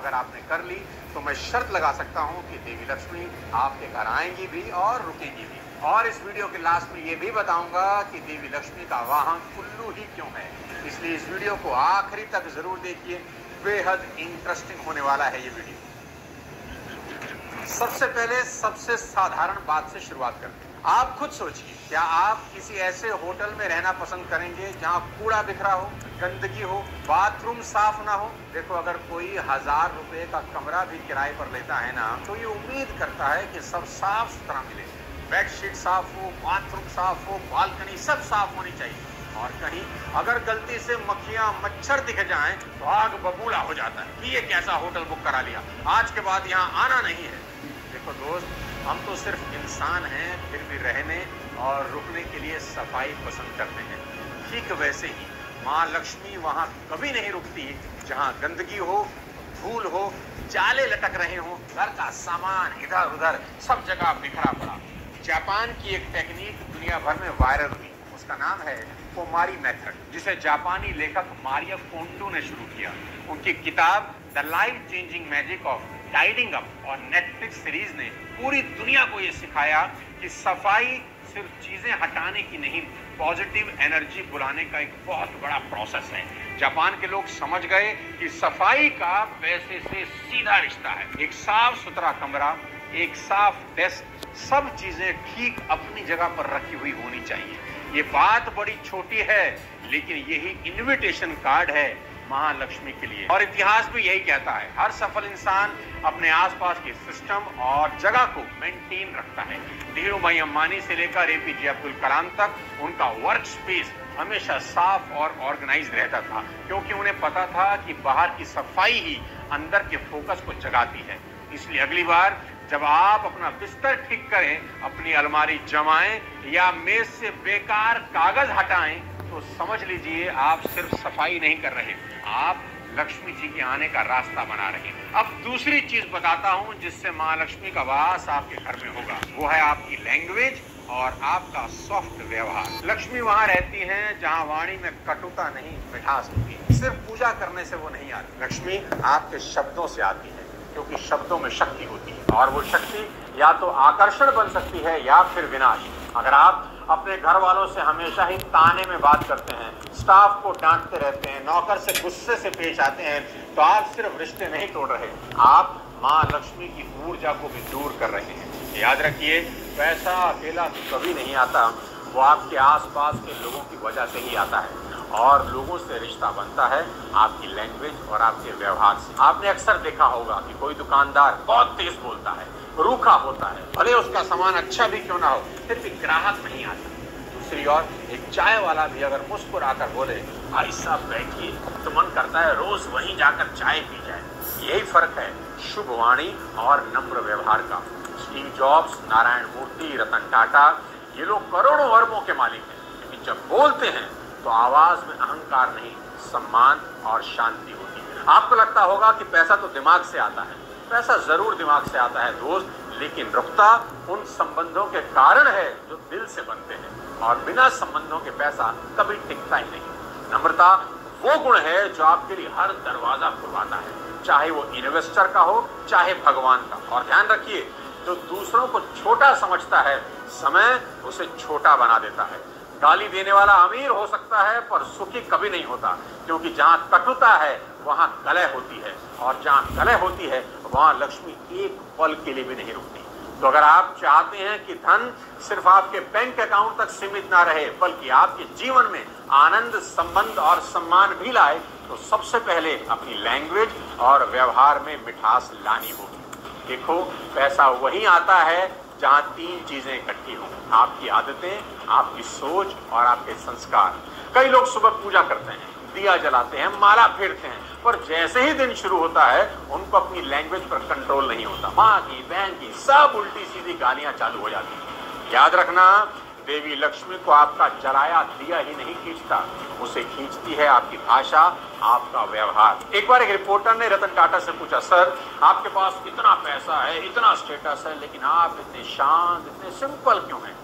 अगर आपने कर ली तो मैं शर्त लगा सकता हूं कि देवी लक्ष्मी आपके घर आएंगी भी और रुकेंगी भी। और इस वीडियो के लास्ट में ये भी बताऊंगा कि देवी लक्ष्मी का वाहन उल्लू ही क्यों है। इसलिए इस वीडियो को आखिरी तक जरूर देखिए, बेहद इंटरेस्टिंग होने वाला है ये वीडियो। सबसे पहले सबसे साधारण बात से शुरुआत करते हैं। आप खुद सोचिए, क्या आप किसी ऐसे होटल में रहना पसंद करेंगे जहां कूड़ा बिखरा हो, गंदगी हो, बाथरूम साफ ना हो? देखो, अगर कोई 1000 रुपए का कमरा भी किराए पर लेता है ना, तो ये उम्मीद करता है कि सब साफ सुथरा मिले, बेडशीट साफ हो, बाथरूम साफ हो, बालकनी सब साफ होनी चाहिए। और कहीं अगर गलती से मक्खियां मच्छर दिख जाएं तो आग बबूला हो जाता है कि ये कैसा होटल बुक करा लिया, आज के बाद यहाँ आना नहीं है। देखो दोस्त, हम तो सिर्फ इंसान हैं, फिर भी रहने और रुकने के लिए सफाई पसंद करते हैं। ठीक वैसे ही माँ लक्ष्मी वहाँ कभी नहीं रुकती जहाँ गंदगी हो, धूल हो, जाले लटक रहे हो, घर का सामान इधर उधर सब जगह बिखरा पड़ा। जापान की एक टेक्निक दुनिया भर में वायरल हुई, उसका नाम है कोमारी मेथड, जिसे जापानी लेखक मारिया कोंडो ने शुरू किया। उनकी किताब the life changing magic of tidying up और नेटफ्लिक्स सीरीज ने पूरी दुनिया को यह सिखाया कि सफाई सिर्फ चीजें हटाने की नहीं, पॉजिटिव एनर्जी बुलाने का एक बहुत बड़ा प्रोसेस है। जापान के लोग समझ गए कि सफाई का पैसे से सीधा रिश्ता है। एक साफ सुथरा कमरा, एक साफ डेस्क, सब चीजें ठीक अपनी जगह पर रखी हुई होनी चाहिए। ये बात बड़ी छोटी है, लेकिन यही इनविटेशन कार्ड है महालक्ष्मी के लिए। और इतिहास भी यही कहता है, हर सफल इंसान अपने आसपास के सिस्टम और जगह को मेंटेन रखता है। धीरू भाई अंबानी से लेकर एपीजे अब्दुल कलाम तक उनका वर्क स्पेस हमेशा साफ और ऑर्गेनाइज रहता था, क्योंकि उन्हें पता था कि बाहर की सफाई ही अंदर के फोकस को जगाती है। इसलिए अगली बार जब आप अपना बिस्तर ठीक करें, अपनी अलमारी जमाएं या मेज से बेकार कागज हटाएं, तो समझ लीजिए आप सिर्फ सफाई नहीं कर रहे, आप लक्ष्मी जी के आने का रास्ता बना रहे हैं। अब दूसरी चीज बताता हूं जिससे माँ लक्ष्मी का वास आपके घर में होगा, वो है आपकी लैंग्वेज और आपका सॉफ्ट व्यवहार। लक्ष्मी वहां रहती हैं जहां वाणी में कटुता नहीं, मिठास होती है। सिर्फ पूजा करने से वो नहीं आती, लक्ष्मी आपके शब्दों से आती है, क्योंकि शब्दों में शक्ति होती है। और वो शक्ति या तो आकर्षण बन सकती है या फिर विनाश। अगर आप अपने घर वालों से हमेशा ही ताने में बात करते हैं, स्टाफ को डांटते रहते हैं, नौकर से गुस्से से पेश आते हैं, तो आप सिर्फ रिश्ते नहीं तोड़ रहे, आप माँ लक्ष्मी की ऊर्जा को भी दूर कर रहे हैं। याद रखिए, पैसा अकेला कभी नहीं आता, वो आपके आसपास के लोगों की वजह से ही आता है। और लोगों से रिश्ता बनता है आपकी लैंग्वेज और आपके व्यवहार से। आपने अक्सर देखा होगा कि कोई दुकानदार बहुत तेज बोलता है, रूखा होता है, भले उसका सामान अच्छा भी क्यों ना हो, फिर भी ग्राहक नहीं आता। दूसरी ओर एक चाय वाला भी अगर मुस्कुराकर बोले, भाई साहब बैठिए, तो मन करता है रोज वहीं जाकर चाय पी जाए। यही फर्क है शुभ वाणी और नम्र व्यवहार का। स्टीव जॉब्स, नारायण मूर्ति, रतन टाटा, ये लोग करोड़ों अरबों के मालिक हैं, लेकिन जब बोलते हैं तो आवाज में अहंकार नहीं, सम्मान और शांति होती है। आपको लगता होगा कि पैसा तो दिमाग से आता है, पैसा जरूर दिमाग से आता है दोस्त, लेकिन रुकता उन संबंधों के कारण है जो दिल से बनते हैं, और बिना संबंधों के पैसा कभी टिकता ही नहीं। नम्रता वो गुण है जो आपके लिए हर दरवाजा खुलवाता है, चाहे वो इन्वेस्टर का हो, चाहे भगवान का। और ध्यान रखिए, जो दूसरों को छोटा समझता है, समय उसे छोटा बना देता है। गाली देने वाला अमीर हो सकता है पर सुखी कभी नहीं होता, क्योंकि जहां कटुता है वहां कलह होती है, और जहां कलह होती है वहां लक्ष्मी एक पल के लिए भी नहीं रुकती। तो अगर आप चाहते हैं कि धन सिर्फ आपके बैंक अकाउंट तक सीमित ना रहे, बल्कि आपके जीवन में आनंद, संबंध और सम्मान भी लाए, तो सबसे पहले अपनी लैंग्वेज और व्यवहार में मिठास लानी होगी। देखो, पैसा वही आता है जहां तीन चीजें इकट्ठी हों, आपकी आदतें, आपकी सोच और आपके संस्कार। कई लोग सुबह पूजा करते हैं, दिया जलाते हैं, माला फेरते हैं, पर जैसे ही दिन शुरू होता है उनको अपनी लैंग्वेज पर कंट्रोल नहीं होता। माँ की, बहन की, सब उल्टी सीधी गालियां चालू हो जाती हैं। याद रखना, देवी लक्ष्मी को आपका जलाया दिया ही नहीं खींचता, उसे खींचती है आपकी भाषा, आपका व्यवहार। एक बार एक रिपोर्टर ने रतन टाटा से पूछा, सर आपके पास इतना पैसा है, इतना स्टेटस है, लेकिन आप इतने शांत, इतने सिंपल क्यों हैं?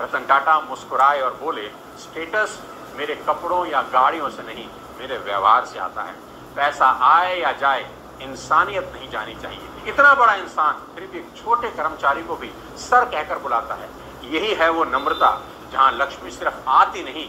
रतन टाटा मुस्कुराए और बोले, स्टेटस मेरे कपड़ों या गाड़ियों से नहीं, मेरे व्यवहार से आता है। पैसा आए या जाए, इंसानियत नहीं जानी चाहिए। इतना बड़ा इंसान फिर भी एक छोटे कर्मचारी को भी सर कहकर बुलाता है। यही है वो नम्रता जहां लक्ष्मी सिर्फ आती नहीं,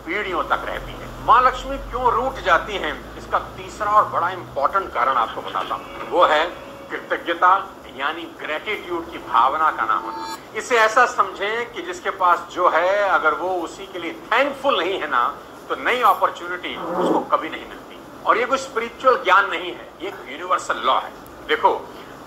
पीढ़ियों तक रहती है। माँ लक्ष्मी क्यों रूठ जाती हैं, इसका तीसरा और बड़ा इंपॉर्टेंट कारण आपको बताता हूं। वो है कृतज्ञता, यानी ग्रेटिट्यूड की भावना का ना होना। इसे ऐसा समझें कि जिसके पास जो है, अगर वो उसी के लिए थैंकफुल नहीं है ना, तो नई अपॉर्चुनिटी उसको कभी नहीं मिलती। और ये कोई स्पिरिचुअल ज्ञान नहीं है, ये एक यूनिवर्सल लॉ है। देखो,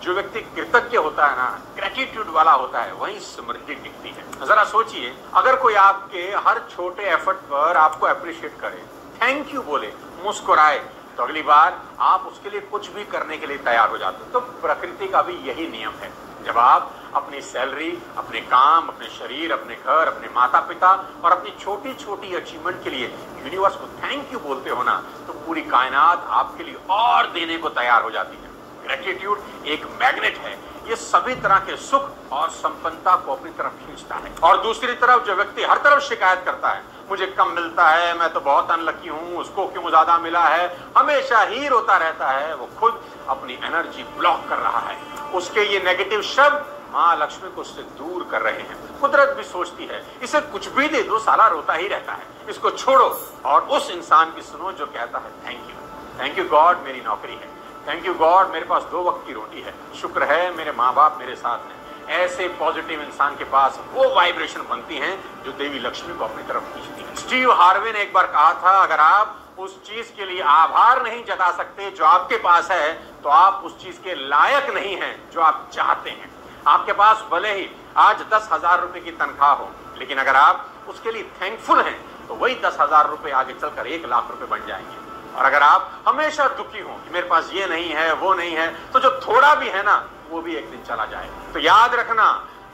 जो व्यक्ति कृतज्ञ होता है ना, ग्रेटिट्यूड वाला होता है, वही समृद्धि दिखती है। जरा सोचिए, अगर कोई आपके हर छोटे एफर्ट पर आपको अप्रिशिएट करे, थैंक यू बोले, मुस्कुराए, तो अगली बार आप उसके लिए कुछ भी करने के लिए तैयार हो जाते हो। तो प्रकृति का भी यही नियम है। जब आप अपनी सैलरी, अपने काम, अपने शरीर, अपने घर, अपने माता पिता और अपनी छोटी छोटी अचीवमेंट के लिए यूनिवर्स को थैंक यू बोलते हो ना, तो पूरी कायनात आपके लिए और देने को तैयार हो जाती है। ग्रेटिट्यूड एक मैग्नेट है, ये सभी तरह के सुख और संपन्नता को अपनी तरफ खींचता है। और दूसरी तरफ जो व्यक्ति हर तरफ शिकायत करता है, मुझे कम मिलता है, मैं तो बहुत अनलकी हूं, उसको क्यों ज्यादा मिला है, हमेशा ही रोता रहता है, वो खुद अपनी एनर्जी ब्लॉक कर रहा है। उसके ये नेगेटिव शब्द माँ लक्ष्मी को उससे दूर कर रहे हैं। कुदरत भी सोचती है, इसे कुछ भी दे दो, साला रोता ही रहता है, इसको छोड़ो और उस इंसान की सुनो जो कहता है थैंक यू गॉड, मेरी नौकरी है, थैंक यू गॉड, मेरे पास 2 वक्त की रोटी है, शुक्र है मेरे माँ बाप मेरे साथ हैं। ऐसे पॉजिटिव इंसान के पास वो वाइब्रेशन बनती हैं जो देवी लक्ष्मी को अपनी तरफ खींचती है। स्टीव हार्वे ने एक बार कहा था, अगर आप उस चीज के लिए आभार नहीं जता सकते जो आपके पास है, तो आप उस चीज के लायक नहीं हैं जो आप चाहते हैं। आपके पास भले ही आज 10,000 रुपए की तनख्वाह हो, लेकिन अगर आप उसके लिए थैंकफुल हैं, तो वही 10,000 रुपए आगे चलकर 1 लाख रुपए बन जाएंगे। और अगर आप हमेशा दुखी हो कि मेरे पास ये नहीं है, वो नहीं है, तो जो थोड़ा भी है ना, वो भी एक दिन चला जाएगा। तो याद रखना,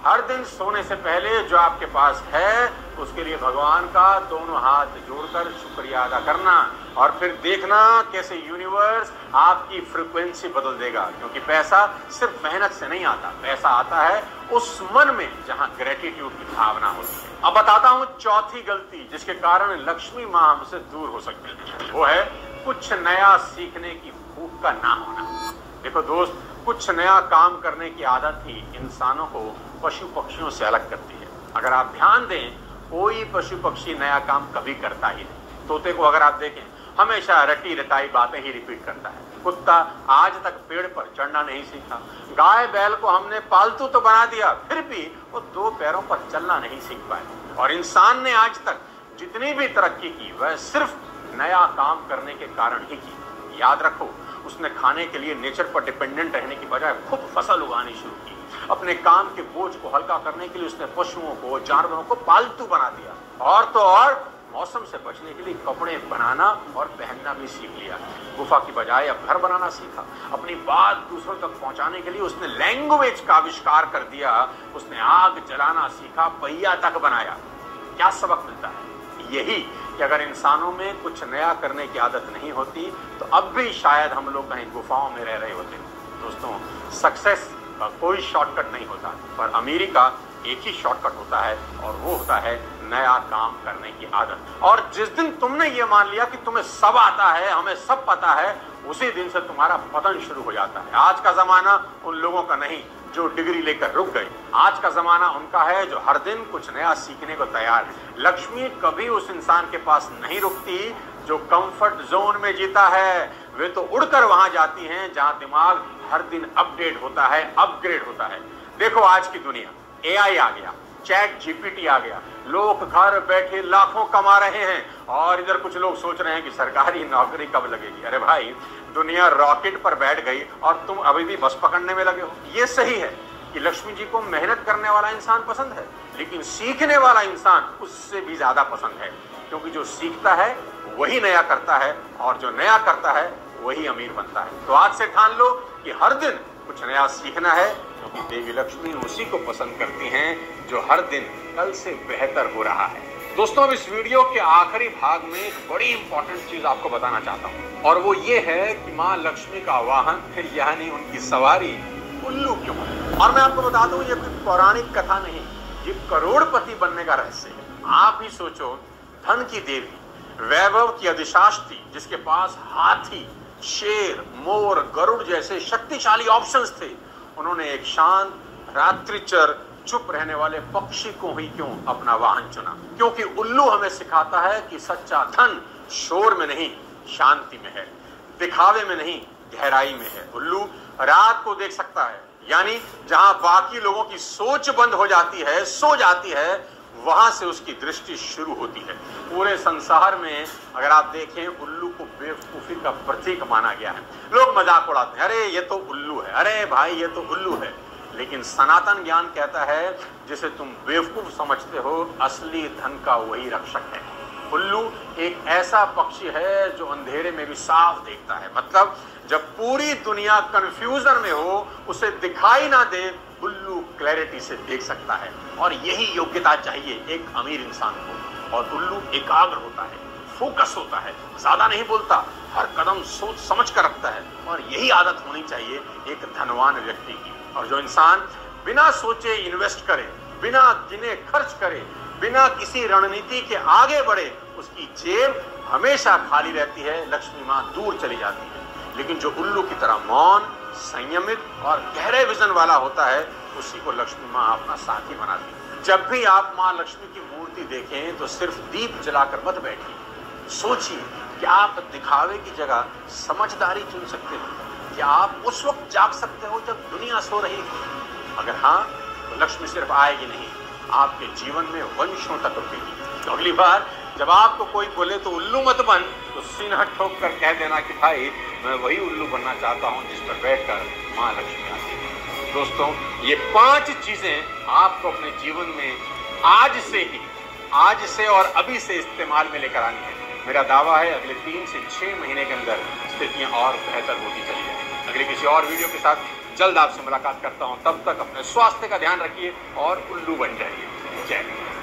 हर दिन सोने से पहले जो आपके पास है, उसके लिए भगवान का दोनों हाथ जोड़कर शुक्रिया अदा करना, और फिर देखना कैसे यूनिवर्स आपकी फ्रीक्वेंसी बदल देगा। क्योंकि पैसा सिर्फ मेहनत से नहीं आता, पैसा आता है उस मन में जहां ग्रेटिट्यूड की भावना होती है। अब बताता हूं चौथी गलती जिसके कारण लक्ष्मी माँ हमसे दूर हो सकती है। वो है कुछ नया सीखने की भूख का ना होना। देखो दोस्त, कुछ नया काम करने की आदत ही इंसानों को पशु पक्षियों से अलग करती है। अगर आप ध्यान दें, कोई पशु पक्षी नया काम कभी करता ही नहीं। तोते को अगर आप देखें, हमेशा रटी रटाई बातें ही रिपीट करता है। कुत्ता आज तक पेड़ पर चढ़ना नहीं सीखा। गाय बैल को हमने पालतू तो बना दिया, फिर भी वो 2 पैरों पर चलना नहीं सीख पाए। और इंसान ने आज तक जितनी भी तरक्की की, वह सिर्फ नया काम करने के कारण ही की। याद रखो, उसने खाने के लिए नेचर पर डिपेंडेंट रहने की बजाय खुद फसल उगानी शुरू की। अपने काम के बोझ को हल्का करने के लिए उसने पशुओं को, जानवरों को पालतू बना दिया। और तो और मौसम से बचने के लिए कपड़े बनाना और पहनना भी सीख लिया। गुफा की बजाय अब घर बनाना सीखा। अपनी बात दूसरों तक पहुंचाने के लिए उसने लैंग्वेज का आविष्कार कर दिया। उसने आग जलाना सीखा, पहिया तक बनाया। क्या सबक मिलता है? यही कि अगर इंसानों में कुछ नया करने की आदत नहीं होती, तो अब भी शायद हम लोग कहीं गुफाओं में रह रहे होते। दोस्तों, सक्सेस का कोई शॉर्टकट नहीं होता, पर अमीरी का एक ही शॉर्टकट होता है, और वो होता है नया काम करने की आदत। और जिस दिन तुमने ये मान लिया कि तुम्हें सब आता है, हमें सब पता है, उसी दिन से तुम्हारा पतन शुरू हो जाता है। आज का जमाना उन लोगों का नहीं जो डिग्री लेकर रुक गए। आज का जमाना उनका है जो हर दिन कुछ नया सीखने को तैयार है। लक्ष्मी कभी उस इंसान के पास नहीं रुकती जो कंफर्ट जोन में जीता है। वे तो उड़कर वहां जाती हैं जहां दिमाग हर दिन अपडेट होता है, अपग्रेड होता है। देखो आज की दुनिया, एआई आ गया, चैट जीपीटी आ गया, लोग घर बैठे लाखों कमा रहे हैं, और इधर कुछ लोग सोच रहे हैं कि सरकारी नौकरी कब लगेगी। अरे भाई, दुनिया रॉकेट पर बैठ गई और तुम अभी भी बस पकड़ने में लगे हो। ये सही है कि लक्ष्मी जी को मेहनत करने वाला इंसान पसंद है, लेकिन सीखने वाला इंसान उससे भी ज्यादा पसंद है। क्योंकि जो सीखता है वही नया करता है, और जो नया करता है वही अमीर बनता है। तो आज से ठान लो कि हर दिन कुछ नया सीखना है, क्योंकि देवी लक्ष्मी उसी को पसंद करती हैं जो हर दिन कल से बेहतर हो रहा है। दोस्तों, अब इस वीडियो के आखिरी भाग में एक बड़ी इंपॉर्टेंट चीज आपको बताना चाहता हूँ, और वो ये है कि माँ लक्ष्मी का वाहन यानी उनकी सवारी उल्लू क्यों है। और मैं आपको बता दूं, ये कोई पौराणिक कथा नहीं, ये करोड़पति बनने का रहस्य है। आप ही सोचो, धन की देवी, वैभव की अधिशास्त्री, जिसके पास हाथी, शेर, मोर, गरुड़ जैसे शक्तिशाली ऑप्शंस थे, उन्होंने एक शांत, रात्रिचर, चुप रहने वाले पक्षी को ही क्यों अपना वाहन चुना? क्योंकि उल्लू हमें सिखाता है कि सच्चा धन शोर में नहीं, शांति में है, दिखावे में नहीं, गहराई में है। उल्लू रात को देख सकता है, यानी जहां बाकी लोगों की सोच बंद हो जाती है, सो जाती है, वहां से उसकी दृष्टि शुरू होती है। पूरे संसार में अगर आप देखें, उल्लू को बेवकूफी का प्रतीक माना गया है। लोग मजाक उड़ाते हैं, अरे ये तो उल्लू है, अरे भाई ये तो उल्लू है। लेकिन सनातन ज्ञान कहता है, जिसे तुम बेवकूफ समझते हो, असली धन का वही रक्षक है। उल्लू एक ऐसा पक्षी है जो अंधेरे में भी साफ देखता है। मतलब जब पूरी दुनिया कंफ्यूजन में हो, उसे दिखाई ना दे, उल्लू क्लैरिटी से देख सकता है। और यही योग्यता चाहिए एक अमीर इंसान को। और उल्लू एकाग्र होता है, फोकस होता है, ज्यादा नहीं बोलता, हर कदम सोच समझ कर रखता है। और यही आदत होनी चाहिए एक धनवान व्यक्ति की। और जो इंसान बिना सोचे इन्वेस्ट करे, बिना गिने खर्च करे, बिना किसी रणनीति के आगे बढ़े, उसकी जेब हमेशा खाली रहती है, लक्ष्मी मां दूर चली जाती है। लेकिन जो उल्लू की तरह मौन, संयमित और गहरे विजन वाला होता है, उसी को लक्ष्मी मां अपना साथी बनाती है। जब भी आप मां लक्ष्मी की मूर्ति देखें तो सिर्फ दीप जलाकर मत बैठिए, सोचिए कि आप दिखावे की जगह समझदारी चुन सकते हो। क्या आप उस वक्त जाग सकते हो जब दुनिया सो रही है? अगर हाँ, तो लक्ष्मी सिर्फ आएगी नहीं, आपके जीवन में वंशों तक रुकेगी। तो अगली बार जब आपको कोई बोले तो उल्लू मत बन, तो सीना ठोक कर कह देना कि भाई मैं वही उल्लू बनना चाहता हूं जिस पर बैठकर मां लक्ष्मी आती है। दोस्तों, ये 5 चीजें आपको अपने जीवन में आज से और अभी से इस्तेमाल में लेकर आनी है। मेरा दावा है अगले 3 से 6 महीने के अंदर स्थितियां और बेहतर होती चली जाएंगी। अगले किसी और वीडियो के साथ जल्द आपसे मुलाकात करता हूं। तब तक अपने स्वास्थ्य का ध्यान रखिए और उल्लू बन जाइए। जय हिंद।